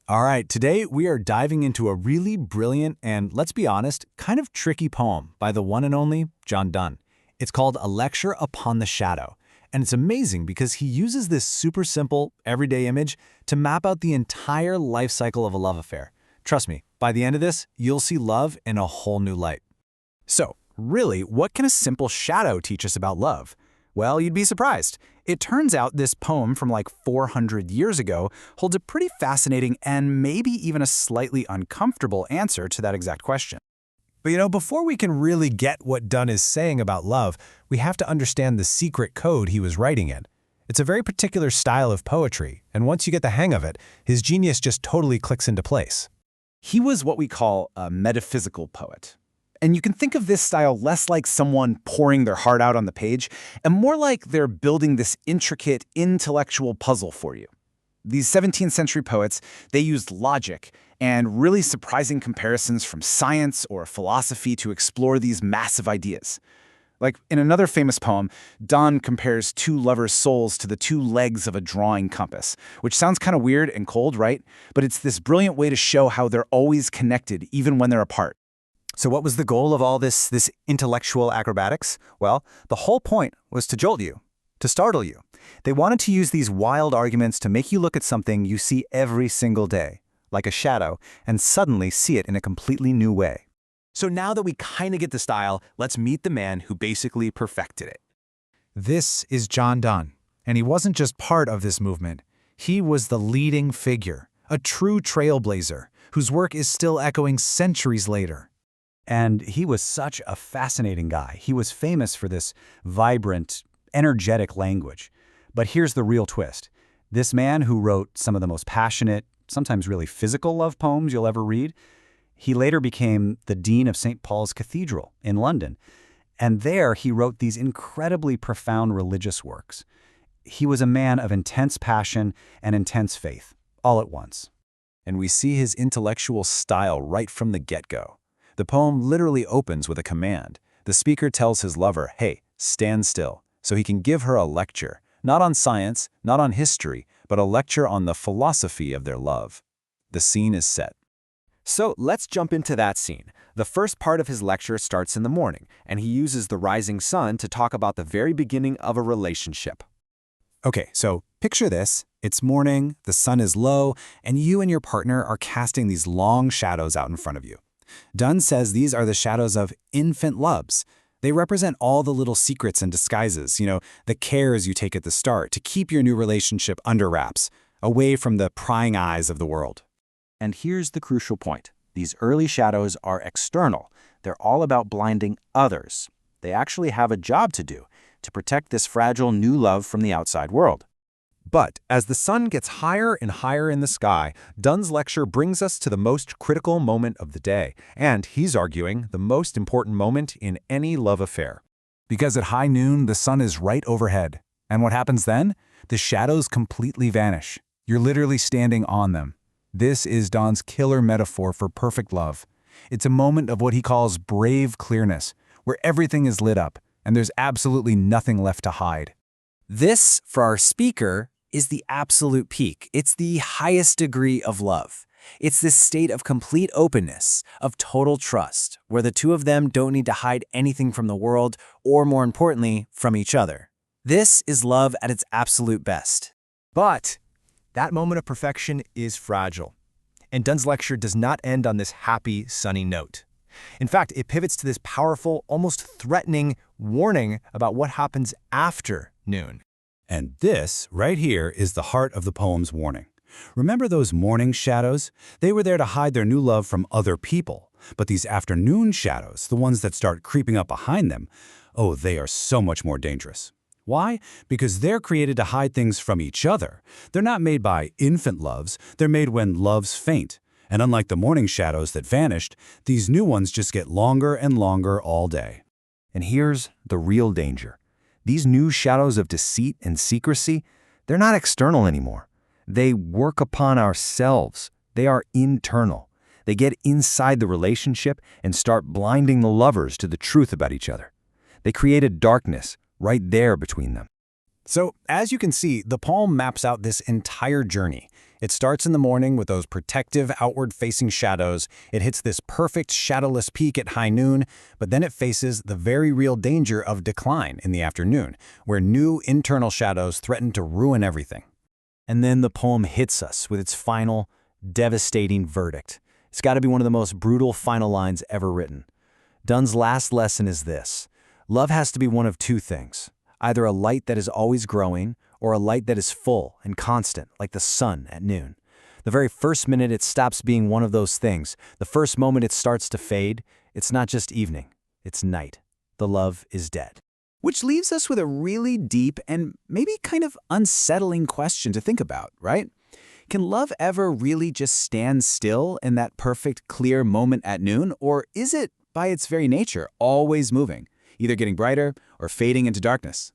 All right, today we are diving into a really brilliant and, let's be honest, kind of tricky poem by the one and only John Donne. It's called A Lecture Upon the Shadow, and it's amazing because he uses this super simple, everyday image to map out the entire life cycle of a love affair. Trust me, by the end of this, you'll see love in a whole new light. So, really, what can a simple shadow teach us about love? Well, you'd be surprised. It turns out this poem from like 400 years ago holds a pretty fascinating and maybe even a slightly uncomfortable answer to that exact question. But before we can really get what Donne is saying about love, we have to understand the secret code he was writing in. It's a very particular style of poetry, and once you get the hang of it, his genius just totally clicks into place. He was what we call a metaphysical poet. And you can think of this style less like someone pouring their heart out on the page, and more like they're building this intricate intellectual puzzle for you. These 17th century poets, they used logic and really surprising comparisons from science or philosophy to explore these massive ideas. Like in another famous poem, Donne compares two lovers' souls to the two legs of a drawing compass, which sounds kind of weird and cold, right? But it's this brilliant way to show how they're always connected, even when they're apart. So what was the goal of all this intellectual acrobatics? Well, the whole point was to jolt you, to startle you. They wanted to use these wild arguments to make you look at something you see every single day, like a shadow, and suddenly see it in a completely new way. So now that we kind of get the style, let's meet the man who basically perfected it. This is John Donne, and he wasn't just part of this movement. He was the leading figure, a true trailblazer, whose work is still echoing centuries later. And he was such a fascinating guy. He was famous for this vibrant, energetic language. But here's the real twist. This man who wrote some of the most passionate, sometimes really physical love poems you'll ever read, he later became the dean of St. Paul's Cathedral in London. And there he wrote these incredibly profound religious works. He was a man of intense passion and intense faith, all at once. And we see his intellectual style right from the get-go. The poem literally opens with a command. The speaker tells his lover, hey, stand still, so he can give her a lecture, not on science, not on history, but a lecture on the philosophy of their love. The scene is set. So let's jump into that scene. The first part of his lecture starts in the morning, and he uses the rising sun to talk about the very beginning of a relationship. Okay, so picture this. It's morning, the sun is low, and you and your partner are casting these long shadows out in front of you. Donne says these are the shadows of infant loves. They represent all the little secrets and disguises, the cares you take at the start to keep your new relationship under wraps, away from the prying eyes of the world. And here's the crucial point. These early shadows are external. They're all about blinding others. They actually have a job to do, to protect this fragile new love from the outside world. But as the sun gets higher and higher in the sky, Donne's lecture brings us to the most critical moment of the day, and he's arguing the most important moment in any love affair. Because at high noon, the sun is right overhead. And what happens then? The shadows completely vanish. You're literally standing on them. This is Donne's killer metaphor for perfect love. It's a moment of what he calls brave clearness, where everything is lit up, and there's absolutely nothing left to hide. This, for our speaker, is the absolute peak. It's the highest degree of love. It's this state of complete openness, of total trust, where the two of them don't need to hide anything from the world, or more importantly, from each other. This is love at its absolute best. But that moment of perfection is fragile. And Donne's lecture does not end on this happy, sunny note. In fact, it pivots to this powerful, almost threatening warning about what happens after noon. And this, right here, is the heart of the poem's warning. Remember those morning shadows? They were there to hide their new love from other people. But these afternoon shadows, the ones that start creeping up behind them, oh, they are so much more dangerous. Why? Because they're created to hide things from each other. They're not made by infant loves. They're made when loves faint. And unlike the morning shadows that vanished, these new ones just get longer and longer all day. And here's the real danger. These new shadows of deceit and secrecy, they're not external anymore. They work upon ourselves. They are internal. They get inside the relationship and start blinding the lovers to the truth about each other. They create a darkness right there between them. So, as you can see, the poem maps out this entire journey. It starts in the morning with those protective, outward-facing shadows. It hits this perfect shadowless peak at high noon, but then it faces the very real danger of decline in the afternoon, where new internal shadows threaten to ruin everything. And then the poem hits us with its final, devastating verdict. It's got to be one of the most brutal final lines ever written. Donne's last lesson is this: love has to be one of two things, either a light that is always growing or a light that is full and constant, like the sun at noon. The very first minute it stops being one of those things, the first moment it starts to fade, it's not just evening, it's night. The love is dead. Which leaves us with a really deep and maybe kind of unsettling question to think about, right? Can love ever really just stand still in that perfect, clear moment at noon, or is it, by its very nature, always moving, either getting brighter or fading into darkness?